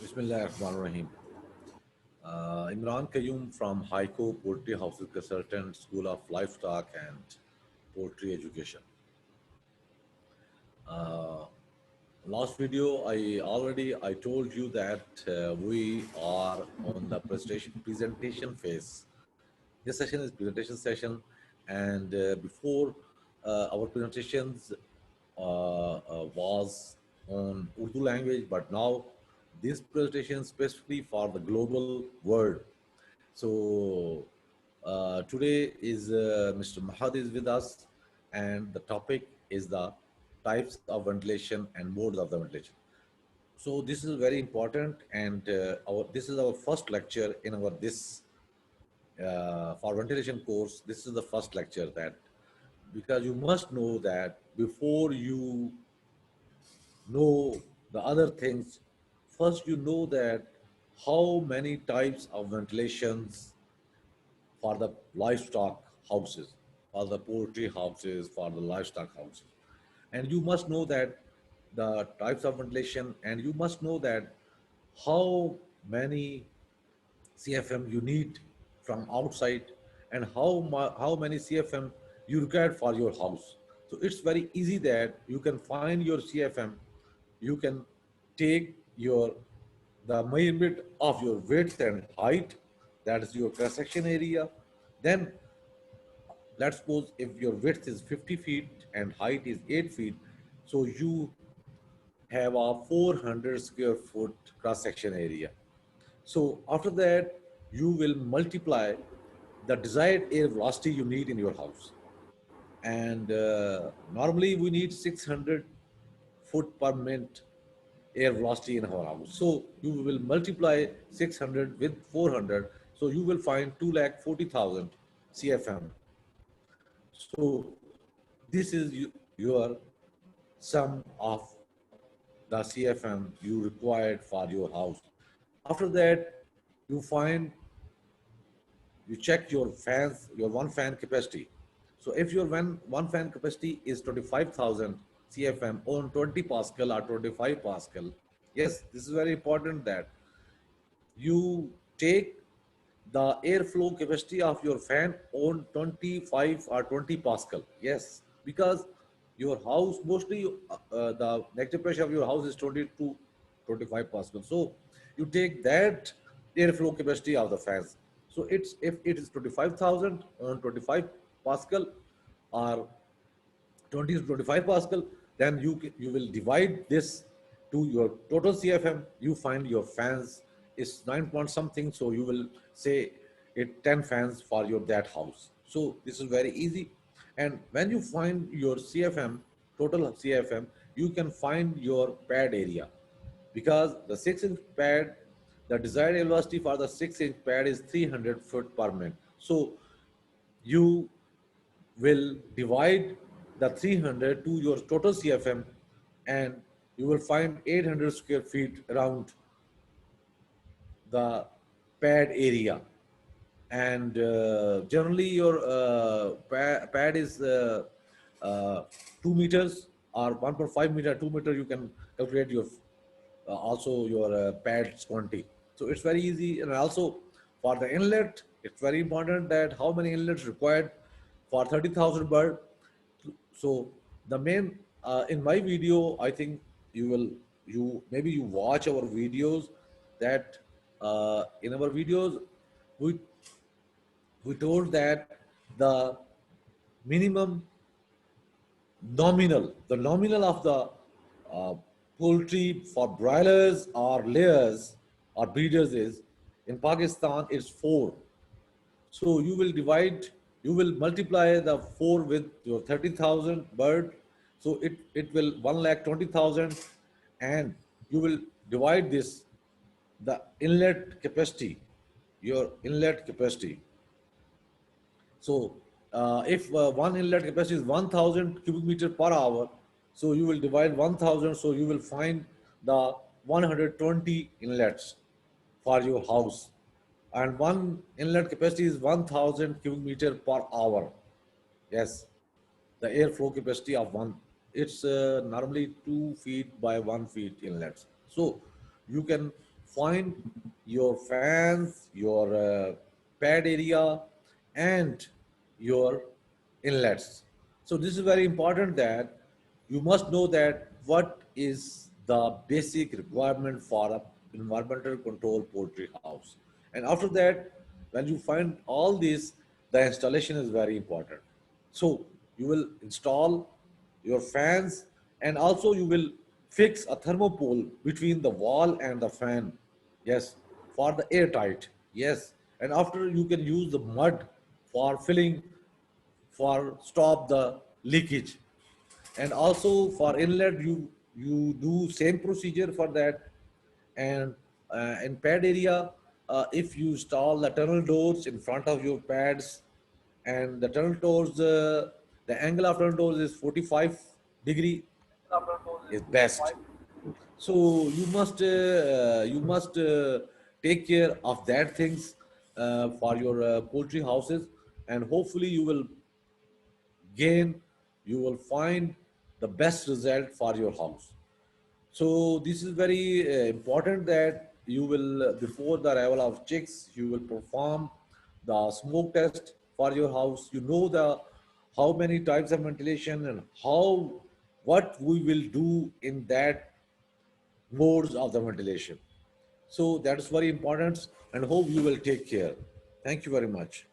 Bismillahirrahmanirrahim. Imran Qayyum from Haiko Poultry Houses Consultant, School of Livestock and Poultry Education. Uh, Last video, I told you that we are on the presentation phase. This session is presentation session, and before our presentations was on Urdu language, but now this presentation specifically for the global world. So today is Mr. Mahad is with us, and the topic is the types of ventilation and modes of the ventilation. So this is very important, and this is our first lecture in our this for ventilation course. This is the first lecture that because you must know that before you know the other things, first you know that how many types of ventilations for the livestock houses, for the poultry houses, for the livestock houses. And you must know that the types of ventilation, and you must know that how many CFM you need from outside and how many CFM you require for your house. So it's very easy that you can find your CFM, you can take your the measurement of your width and height, that is your cross section area. Then let's suppose if your width is 50 feet and height is 8 feet, so you have a 400 square foot cross section area. So after that, you will multiply the desired air velocity you need in your house. And normally we need 600 foot per minute air velocity in our house. So you will multiply 600 with 400. So you will find 2,40,000 CFM. So this is your sum of the CFM you required for your house. After that, you find you check your fans, your one fan capacity. So if your one fan capacity is 25,000 CFM on 20 Pascal or 25 Pascal, yes, this is very important that you take the airflow capacity of your fan on 25 or 20 Pascal. Yes, because your house mostly the negative pressure of your house is 20 to 25 Pascal. So you take that airflow capacity of the fans. So it's if it is 25,000 on 25 Pascal or 20 to 25 Pascal, then you will divide this to your total CFM. You find your fans is 9 point something, so you will say it 10 fans for your that house. So this is very easy. And when you find your CFM, total CFM, you can find your pad area because the 6-inch pad, the desired velocity for the 6-inch pad is 300 foot per minute. So you will divide the 300 to your total CFM, and you will find 800 square feet around the pad area. And generally your pad is 2 meters or 1.5 meter, 2 meter. You can calculate your also your pad's quantity. So it's very easy. And also for the inlet, it's very important that how many inlets required for 30,000 bird. So the main in my video, I think you maybe you watch our videos that in our videos we we told that the minimum the nominal of the uh, poultry for broilers or layers or breeders is in Pakistan it's 4. So you will multiply the 4 with your 30,000 bird. So it will 1,20,000, and you will divide this, the inlet capacity, your inlet capacity. So if one inlet capacity is 1,000 cubic meter per hour, so you will divide 1,000, so you will find the 120 inlets for your house. And one inlet capacity is 1,000 cubic meter per hour. Yes, the airflow capacity of one, it's normally 2 feet by 1 feet inlets. So you can find your fans, your pad area, and your inlets. So this is very important that you must know that what is the basic requirement for a environmental control poultry house. And after that, when you find all this, the installation is very important. So you will install your fans, and also you will fix a thermopole between the wall and the fan. Yes, for the airtight. Yes, and after you can use the mud for filling, for stop the leakage. And also for inlet, you do same procedure for that. And in pad area, if you install the tunnel doors in front of your pads, and the tunnel doors, the angle of tunnel doors is 45-degree is best. So you must take care of that things for your poultry houses, and hopefully gain you will find the best result for your house. So this is very important that you will, before the arrival of chicks, you will perform the smoke test for your house. You know the how many types of ventilation and how what we will do in that modes of the ventilation. So that is very important, and hope you will take care. Thank you very much.